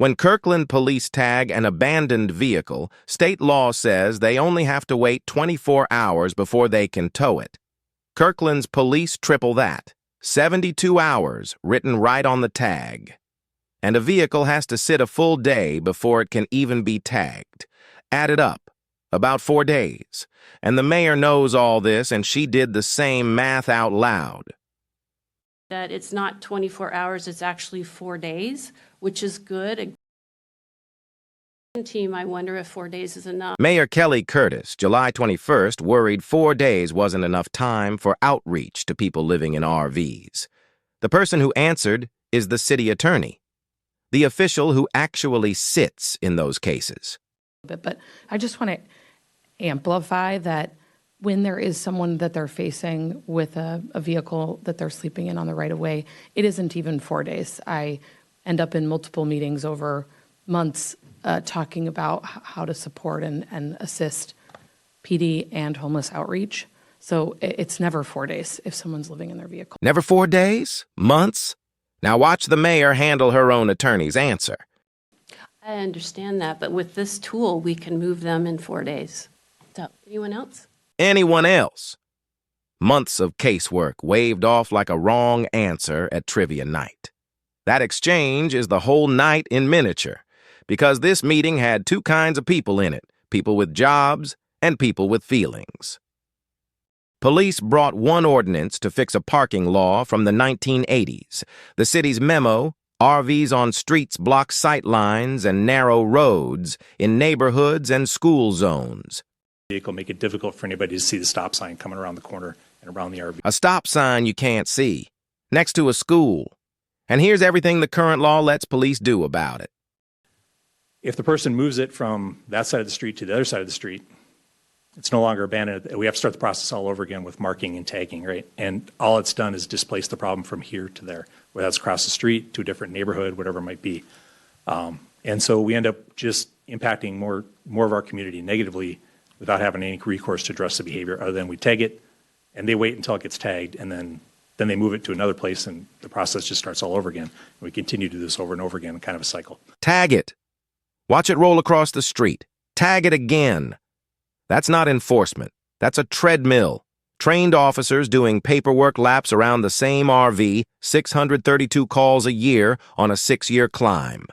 When Kirkland police tag an abandoned vehicle, state law says they only have to wait 24 hours before they can tow it. Kirkland's police triple that, 72 hours written right on the tag. And a vehicle has to sit a full day before it can even be tagged. Add it up, about 4 days. And the mayor knows all this, and she did the same math out loud. That it's not 24 hours, it's actually 4 days, which is good. Team, I wonder if 4 days is enough. Mayor Kelli Curtis, July 21st, worried 4 days wasn't enough time for outreach to people living in RVs. The person who answered is the city attorney, the official who actually sits in those cases. But I just want to amplify that when there is someone that they're facing with a vehicle that they're sleeping in on the right-of-way, it isn't even 4 days. I end up in multiple meetings over months talking about how to support and assist PD and homeless outreach. So it's never 4 days if someone's living in their vehicle. Never 4 days? Months? Now watch the mayor handle her own attorney's answer. I understand that, but with this tool, we can move them in 4 days. So, anyone else? Anyone else? Months of casework waved off like a wrong answer at trivia night. That exchange is the whole night in miniature, because this meeting had two kinds of people in it, people with jobs and people with feelings. Police brought one ordinance to fix a parking law from the 1980s. The city's memo, RVs on streets block sight lines and narrow roads in neighborhoods and school zones. Vehicle make it difficult for anybody to see the stop sign coming around the corner and around the RV. A stop sign you can't see, next to a school. And here's everything the current law lets police do about it. If the person moves it from that side of the street to the other side of the street, it's no longer abandoned. We have to start the process all over again with marking and tagging, right? And all it's done is displace the problem from here to there, whether that's across the street to a different neighborhood, whatever it might be. And so we end up just impacting more of our community negatively without having any recourse to address the behavior other than we tag it and they wait until it gets tagged and then they move it to another place and the process just starts all over again. And we continue to do this over and over again, kind of a cycle. Tag it. Watch it roll across the street. Tag it again. That's not enforcement. That's a treadmill. Trained officers doing paperwork laps around the same RV, 632 calls a year on a 6-year climb.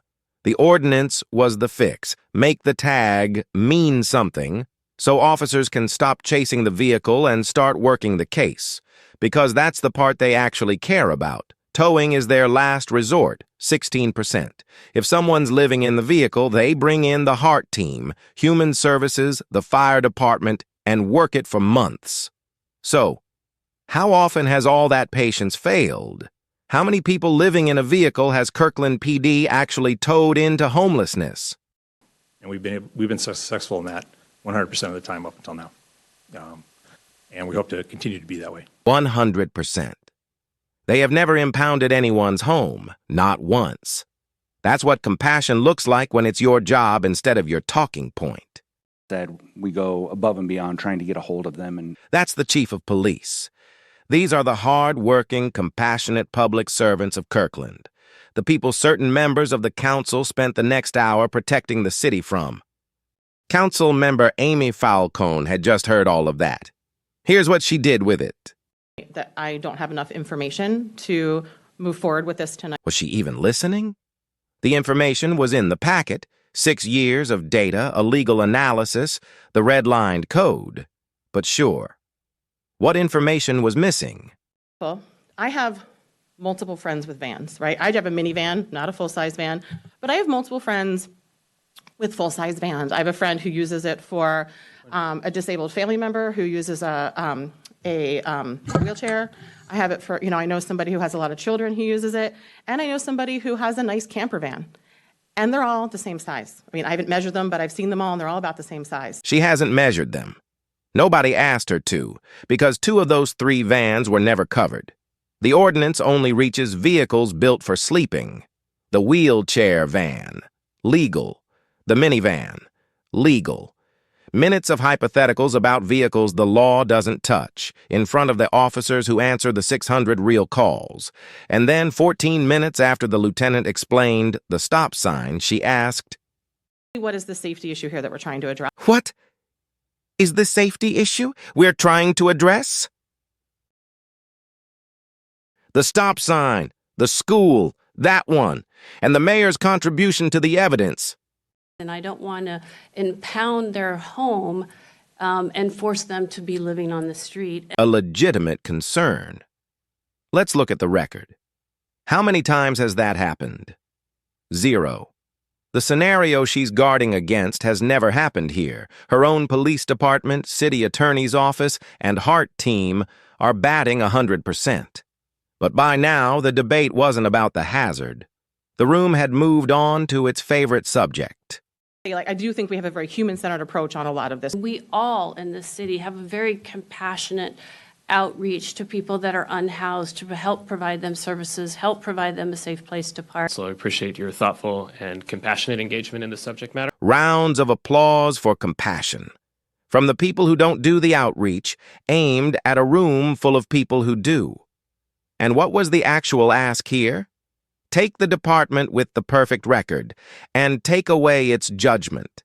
The ordinance was the fix. Make the tag mean something so officers can stop chasing the vehicle and start working the case. Because that's the part they actually care about. Towing is their last resort, 16%. If someone's living in the vehicle, they bring in the HEART team, Human Services, the fire department, and work it for months. So, how often has all that patience failed? How many people living in a vehicle has Kirkland PD actually towed into homelessness? And we've been successful in that 100% of the time up until now. And we hope to continue to be that way. 100%. They have never impounded anyone's home, not once. That's what compassion looks like when it's your job instead of your talking point. That we go above and beyond trying to get a hold of them. And that's the chief of police. These are the hard-working, compassionate public servants of Kirkland, the people certain members of the council spent the next hour protecting the city from. Councilmember Amy Falcone had just heard all of that. Here's what she did with it. That I don't have enough information to move forward with this tonight. Was she even listening? The information was in the packet, 6 years of data, a legal analysis, the redlined code. But sure, what information was missing? Well, I have multiple friends with vans, right? I have a minivan, not a full-size van, but I have multiple friends with full-size vans. I have a friend who uses it for a disabled family member who uses a wheelchair. I have it for, I know somebody who has a lot of children who uses it, and I know somebody who has a nice camper van. And they're all the same size. I mean, I haven't measured them, but I've seen them all, and they're all about the same size. She hasn't measured them. Nobody asked her to, because 2 of those 3 vans were never covered. The ordinance only reaches vehicles built for sleeping. The wheelchair van, legal. The minivan, legal. Minutes of hypotheticals about vehicles the law doesn't touch, in front of the officers who answer the 600 real calls. And then 14 minutes after the lieutenant explained the stop sign, she asked, What is the safety issue here that we're trying to address? "What is the safety issue we're trying to address?" The stop sign, the school, that one, and the mayor's contribution to the evidence. And I don't want to impound their home and force them to be living on the street. A legitimate concern. Let's look at the record. How many times has that happened? 0. The scenario she's guarding against has never happened here. Her own police department, city attorney's office, and HART team are batting 100%. But by now, the debate wasn't about the hazard. The room had moved on to its favorite subject. I do think we have a very human-centered approach on a lot of this. We all in the city have a very compassionate outreach to people that are unhoused to help provide them services, help provide them a safe place to park. So I appreciate your thoughtful and compassionate engagement in the subject matter. Rounds of applause for compassion from the people who don't do the outreach, aimed at a room full of people who do. And what was the actual ask here? Take the department with the perfect record and take away its judgment.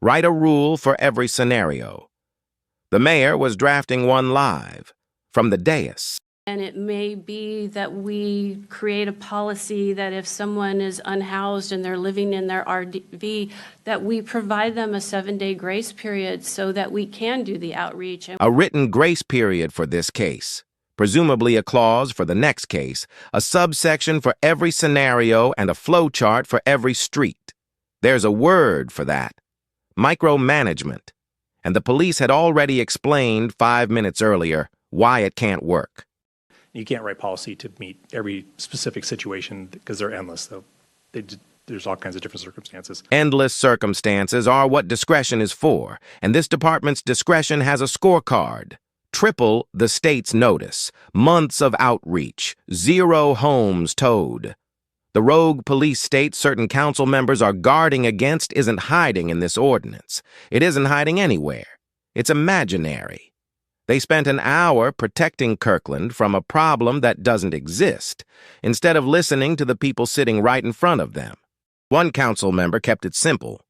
Write a rule for every scenario. The mayor was drafting one live from the dais. And it may be that we create a policy that if someone is unhoused and they're living in their RV, that we provide them a 7-day grace period so that we can do the outreach. A written grace period for this case. Presumably a clause for the next case, a subsection for every scenario, and a flow chart for every street. There's a word for that. Micromanagement. And the police had already explained 5 minutes earlier why it can't work. You can't write policy to meet every specific situation because they're endless, though. There's all kinds of different circumstances. Endless circumstances are what discretion is for, and this department's discretion has a scorecard. Triple the state's notice, months of outreach, 0 homes towed. The rogue police state certain council members are guarding against isn't hiding in this ordinance. It isn't hiding anywhere. It's imaginary. They spent an hour protecting Kirkland from a problem that doesn't exist, instead of listening to the people sitting right in front of them. One council member kept it simple.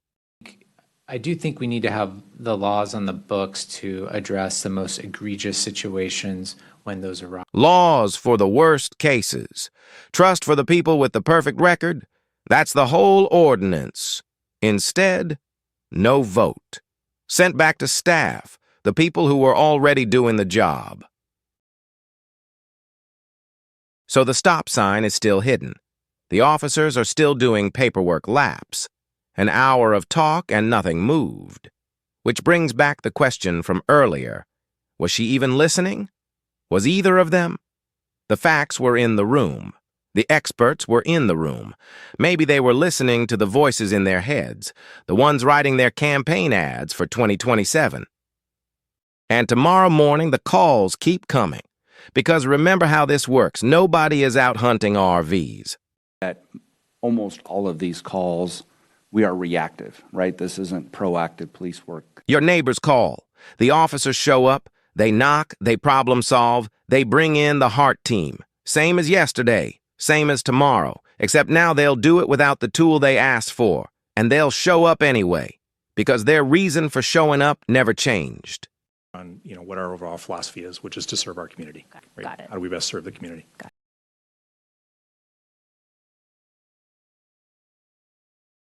I do think we need to have the laws on the books to address the most egregious situations when those arise. Laws for the worst cases. Trust for the people with the perfect record. That's the whole ordinance. Instead, no vote. Sent back to staff, the people who were already doing the job. So the stop sign is still hidden. The officers are still doing paperwork laps. An hour of talk and nothing moved. Which brings back the question from earlier. Was she even listening? Was either of them? The facts were in the room. The experts were in the room. Maybe they were listening to the voices in their heads, the ones writing their campaign ads for 2027. And tomorrow morning, the calls keep coming. Because remember how this works. Nobody is out hunting RVs. At almost all of these calls, we are reactive, right? This isn't proactive police work. Your neighbors call. The officers show up. They knock. They problem solve. They bring in the HART team. Same as yesterday. Same as tomorrow. Except now they'll do it without the tool they asked for. And they'll show up anyway. Because their reason for showing up never changed. On what our overall philosophy is, which is to serve our community. Okay, Right? got it. How do we best serve the community? Got it.